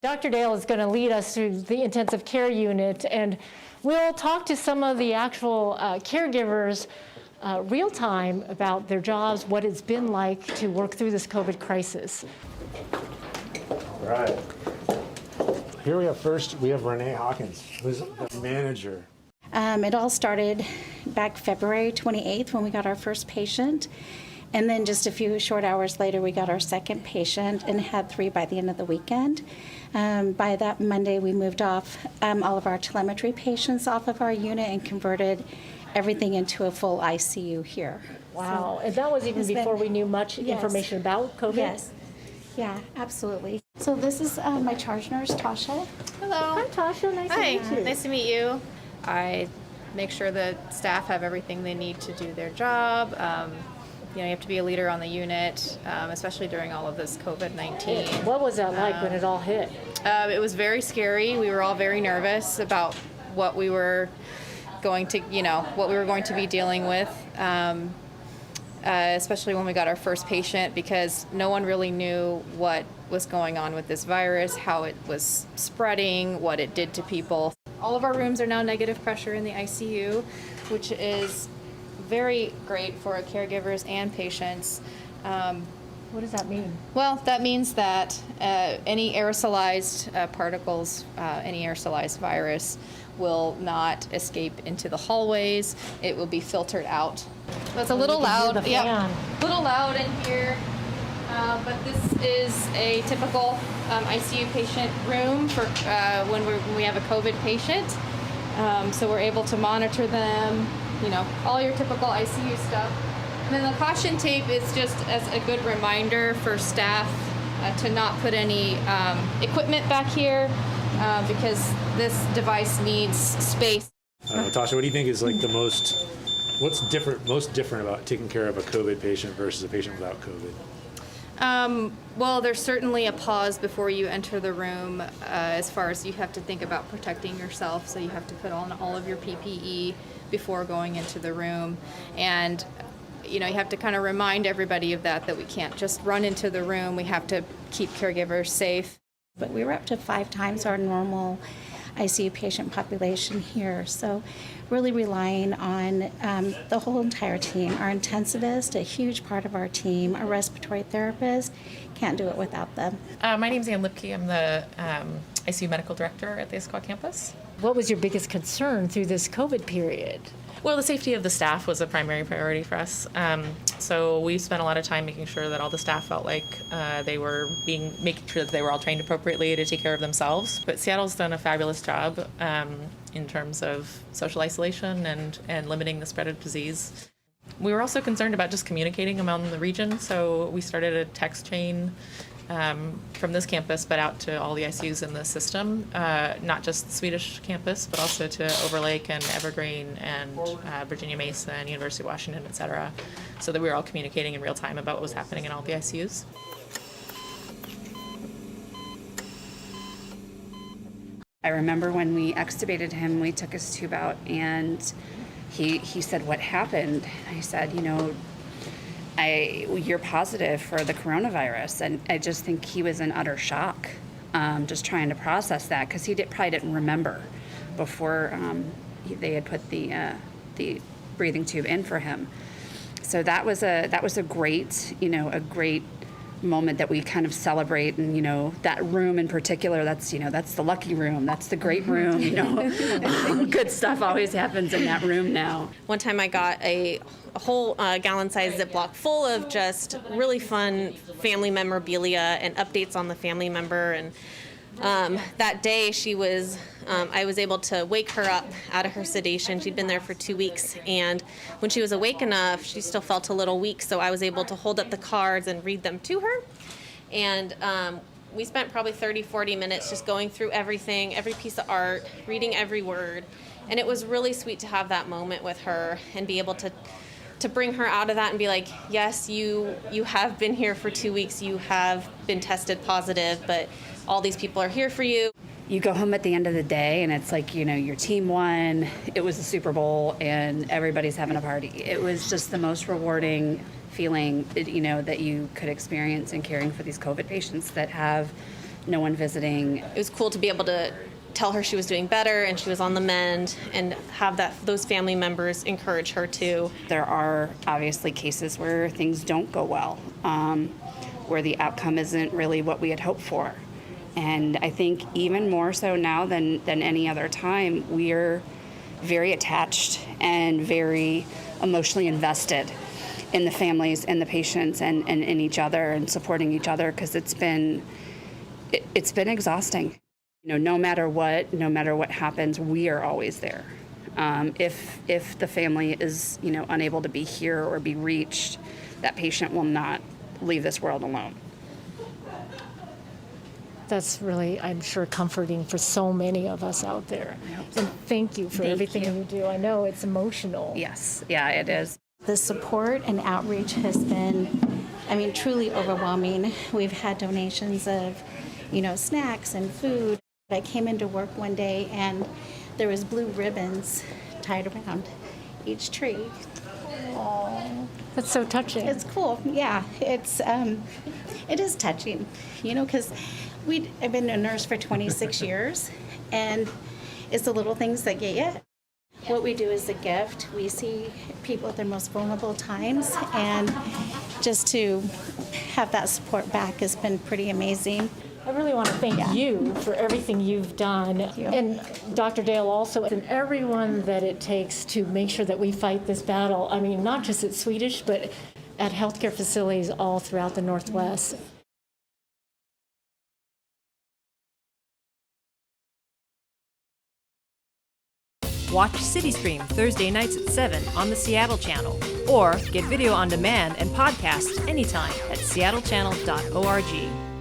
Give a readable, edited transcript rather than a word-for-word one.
Dr. Dale is going to lead us through the intensive care unit, and we'll talk to some of the actual caregivers real time about their jobs, what it's been like to work through this COVID crisis. All right. Here we have RENAE HAWKINS, who's the manager. It all started back February 28th when we got our first patient. And then just a few short hours later, we got our second patient and had 3 by the end of the weekend. By that Monday, we moved off all of our telemetry patients off of our unit and converted everything into a full ICU here. Wow, and that was even before we knew much information about COVID? Yes, yeah, absolutely. So this is my charge nurse, TASHA. Hello. Hi, Tasha, nice to meet you. Nice to meet you. I make sure the staff have everything they need to do their job. You have to be a leader on the unit, especially during all of this COVID-19. What was that like when it all hit? It was very scary. We were all very nervous about what we were going to, be dealing with, especially when we got our first patient, because no one really knew what was going on with this virus, how it was spreading, what it did to people. All of our rooms are now negative pressure in the ICU, which is very great for caregivers and patients. What does that mean? Well, that means that any aerosolized particles, any aerosolized virus will not escape into the hallways. It will be filtered out. It's a little loud. Yeah, a little loud in here. But this is a typical ICU patient room for when we have a COVID patient. So we're able to monitor them, all your typical ICU stuff. And then the caution tape is just as a good reminder for staff to not put any equipment back here because this device needs space. Tasha, what do you think is like what's most different about taking care of a COVID patient versus a patient without COVID? Well, there's certainly a pause before you enter the room as far as you have to think about protecting yourself. So you have to put on all of your PPE before going into the room. And, you have to kind of remind everybody of that we can't just run into the room. We have to keep caregivers safe. But we were up to 5 times our normal ICU patient population here. So really relying on the whole entire team. Our intensivist, a huge part of our team, our respiratory therapist, can't do it without them. My name's LIPKE. I'm the ICU medical director at the Issaquah campus. What was your biggest concern through this COVID period? Well, the safety of the staff was a primary priority for us. So we spent a lot of time making sure that all the staff felt like making sure that they were all trained appropriately to take care of themselves. But Seattle's done a fabulous job in terms of social isolation and limiting the spread of disease. We were also concerned about just communicating among the region, so we started a text chain from this campus, but out to all the ICUs in the system, not just the Swedish campus, but also to Overlake and Evergreen and Virginia Mason, University of Washington, et cetera, so that we were all communicating in real time about what was happening in all the ICUs. I remember when we extubated him, we took his tube out, and he said, "What happened?" And I said, you're positive for the coronavirus. And I just think he was in utter shock, just trying to process that, because he probably didn't remember before they had put the breathing tube in for him. So that was a great, a great moment that we kind of celebrate. And that room in particular, that's the lucky room, that's the great room. Good stuff always happens in that room now. One time I got a whole gallon-sized Ziploc full of just really fun family memorabilia and updates on the family member. And that day I was able to wake her up out of her sedation. She'd been there for 2 weeks, and when she was awake enough, she still felt a little weak, so I was able to hold up the cards and read them to her. And we spent probably 30-40 minutes just going through everything, every piece of art, reading every word, and it was really sweet to have that moment with her and be able to bring her out of that and be like, yes, you have been here for 2 weeks, you have been tested positive, but all these people are here for you. You go home at the end of the day and it's like, your team won, it was the Super Bowl, and everybody's having a party. It was just the most rewarding feeling, that you could experience in caring for these COVID patients that have no one visiting. It was cool to be able to tell her she was doing better and she was on the mend, and have those family members encourage her too. There are obviously cases where things don't go well, where the outcome isn't really what we had hoped for. And I think even more so now than any other time, we're very attached and very emotionally invested in the families and the patients and in each other and supporting each other, because it's been exhausting. No matter what happens, we are always there. If the family is unable to be here or be reached, that patient will not leave this world alone. That's really, I'm sure, comforting for so many of us out there. And thank you for everything you do. I know it's emotional. Yes, yeah, it is. The support and outreach has been, truly overwhelming. We've had donations of, snacks and food. I came into work one day and there was blue ribbons tied around each tree. Aww, that's so touching. It's cool. Yeah, it is touching, because I've been a nurse for 26 years, and it's the little things that get you. What we do is a gift. We see people at their most vulnerable times, and just to have that support back has been pretty amazing. I really want to thank you for everything you've done, and Dr. Dale also, and everyone that it takes to make sure that we fight this battle. Not just at Swedish, but at healthcare facilities all throughout the Northwest. Watch CityStream Thursday nights at 7 on the Seattle channel, or get video on demand and podcasts anytime at seattlechannel.org.